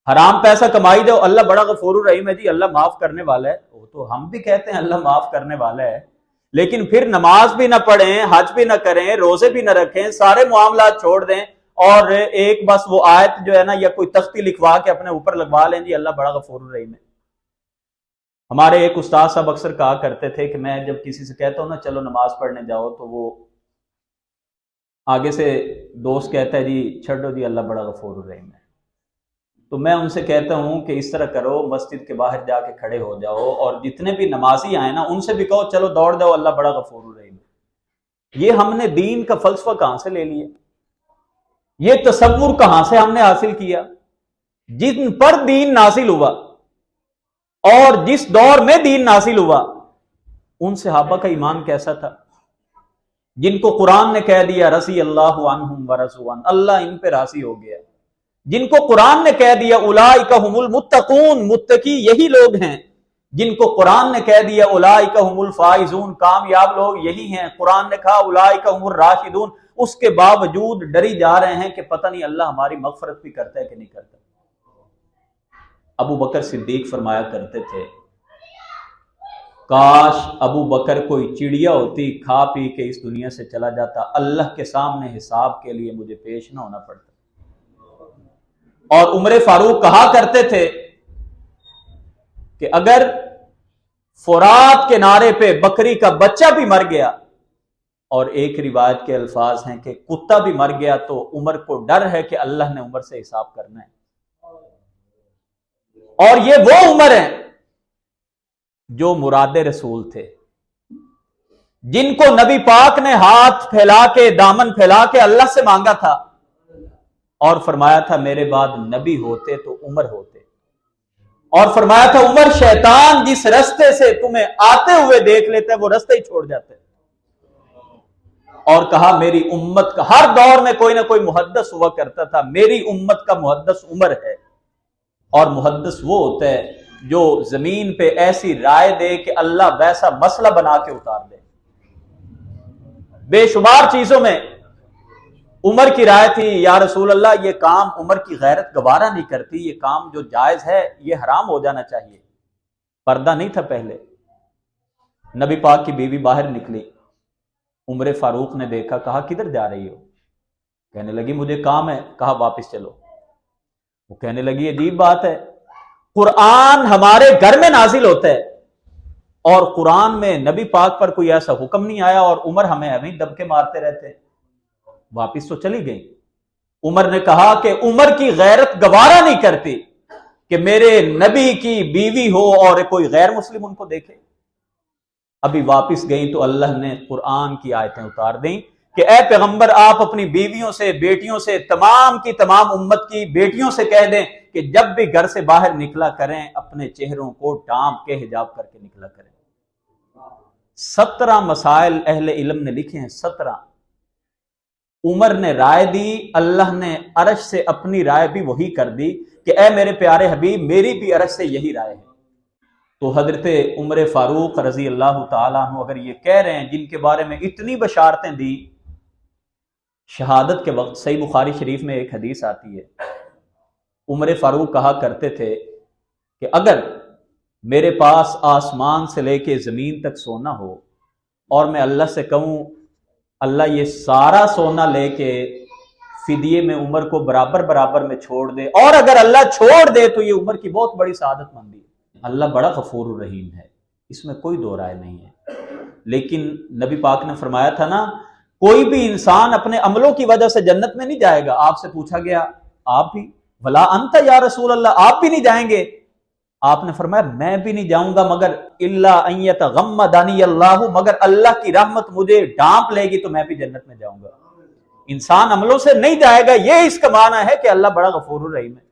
حرام پیسہ کمائی دو، اللہ بڑا غفور الرحیم ہے جی، اللہ معاف کرنے والا ہے، وہ تو ہم بھی کہتے ہیں اللہ معاف کرنے والا ہے، لیکن پھر نماز بھی نہ پڑھیں، حج بھی نہ کریں، روزے بھی نہ رکھیں، سارے معاملات چھوڑ دیں اور ایک بس وہ آیت جو ہے نا یا کوئی تختی لکھوا کے اپنے اوپر لگوا لیں جی اللہ بڑا غفور الرحیم ہے۔ ہمارے ایک استاد صاحب اکثر کہا کرتے تھے کہ میں جب کسی سے کہتا ہوں نا چلو نماز پڑھنے جاؤ، تو وہ آگے سے دوست کہتا ہے جی چھڑو جی اللہ بڑا غفور الرحیم ہے، تو میں ان سے کہتا ہوں کہ اس طرح کرو، مسجد کے باہر جا کے کھڑے ہو جاؤ اور جتنے بھی نمازی آئے نا ان سے بھی کہو چلو دوڑ جاؤ اللہ بڑا غفور الرحیم ہے۔ یہ ہم نے دین کا فلسفہ کہاں سے لے لیا، یہ تصور کہاں سے ہم نے حاصل کیا؟ جن پر دین نازل ہوا اور جس دور میں دین نازل ہوا ان صحابہ کا ایمان کیسا تھا، جن کو قرآن نے کہہ دیا رضی اللہ عنہم ورضوا عنہ، اللہ ان پہ راضی ہو گیا، جن کو قرآن نے کہہ دیا اولئک ھم المتقون، متقی یہی لوگ ہیں، جن کو قرآن نے کہہ دیا اولئک ھم الفائزون، کامیاب لوگ یہی ہیں، قرآن نے کہا اولئک ھم الراشدون، اس کے باوجود ڈری جا رہے ہیں کہ پتہ نہیں اللہ ہماری مغفرت بھی کرتا ہے کہ نہیں کرتا۔ ابو بکر صدیق فرمایا کرتے تھے کاش ابو بکر کوئی چڑیا ہوتی، کھا پی کے اس دنیا سے چلا جاتا، اللہ کے سامنے حساب کے لیے مجھے پیش نہ ہونا پڑتا۔ اور عمر فاروق کہا کرتے تھے کہ اگر فرات کے نارے پہ بکری کا بچہ بھی مر گیا، اور ایک روایت کے الفاظ ہیں کہ کتا بھی مر گیا، تو عمر کو ڈر ہے کہ اللہ نے عمر سے حساب کرنا ہے۔ اور یہ وہ عمر ہیں جو مراد رسول تھے، جن کو نبی پاک نے ہاتھ پھیلا کے دامن پھیلا کے اللہ سے مانگا تھا اور فرمایا تھا میرے بعد نبی ہوتے تو عمر ہوتے، اور فرمایا تھا عمر شیطان جس رستے سے تمہیں آتے ہوئے دیکھ لیتا ہے وہ رستہ ہی چھوڑ جاتا ہے، اور کہا میری امت کا ہر دور میں کوئی نہ کوئی محدث ہوا کرتا تھا، میری امت کا محدث عمر ہے، اور محدث وہ ہوتا ہے جو زمین پہ ایسی رائے دے کہ اللہ ویسا مسئلہ بنا کے اتار دے۔ بے شمار چیزوں میں عمر کی رائے تھی یا رسول اللہ یہ کام عمر کی غیرت گوارا نہیں کرتی، یہ کام جو جائز ہے یہ حرام ہو جانا چاہیے، پردہ نہیں تھا پہلے۔ نبی پاک کی بیوی باہر نکلی، عمر فاروق نے دیکھا، کہا کدھر جا رہی ہو؟ کہنے لگی مجھے کام ہے، کہا واپس چلو۔ وہ کہنے لگی عجیب بات ہے، قرآن ہمارے گھر میں نازل ہوتا ہے اور قرآن میں نبی پاک پر کوئی ایسا حکم نہیں آیا، اور عمر ہمیں ابھی دبکے مارتے رہتے ہیں۔ واپس تو چلی گئی۔ عمر نے کہا کہ عمر کی غیرت گوارا نہیں کرتی کہ میرے نبی کی بیوی ہو اور کوئی غیر مسلم ان کو دیکھے۔ ابھی واپس گئی تو اللہ نے قرآن کی آیتیں اتار دیں کہ اے پیغمبر آپ اپنی بیویوں سے، بیٹیوں سے، تمام کی تمام امت کی بیٹیوں سے کہہ دیں کہ جب بھی گھر سے باہر نکلا کریں اپنے چہروں کو ڈھانپ کے حجاب کر کے نکلا کریں۔ 17 مسائل اہل علم نے لکھے ہیں، 17۔ عمر نے رائے دی، اللہ نے عرش سے اپنی رائے بھی وہی کر دی کہ اے میرے پیارے حبیب میری بھی عرش سے یہی رائے ہے۔ تو حضرت عمر فاروق رضی اللہ تعالیٰ عنہ اگر یہ کہہ رہے ہیں، جن کے بارے میں اتنی بشارتیں دی شہادت کے وقت، صحیح بخاری شریف میں ایک حدیث آتی ہے، عمر فاروق کہا کرتے تھے کہ اگر میرے پاس آسمان سے لے کے زمین تک سونا ہو اور میں اللہ سے کہوں اللہ یہ سارا سونا لے کے فدیے میں عمر کو برابر برابر میں چھوڑ دے، اور اگر اللہ چھوڑ دے تو یہ عمر کی بہت بڑی سعادت مندی ہے۔ اللہ بڑا غفور الرحیم ہے، اس میں کوئی دو رائے نہیں ہے، لیکن نبی پاک نے فرمایا تھا نا کوئی بھی انسان اپنے عملوں کی وجہ سے جنت میں نہیں جائے گا۔ آپ سے پوچھا گیا آپ بھی؟ ولا انت یا رسول اللہ، آپ بھی نہیں جائیں گے؟ آپ نے فرمایا میں بھی نہیں جاؤں گا مگر الا ان یتغمدنی اللہ، مگر اللہ کی رحمت مجھے ڈھانپ لے گی تو میں بھی جنت میں جاؤں گا۔ انسان عملوں سے نہیں جائے گا، یہ اس کا معنی ہے کہ اللہ بڑا غفور الرحیم ہے۔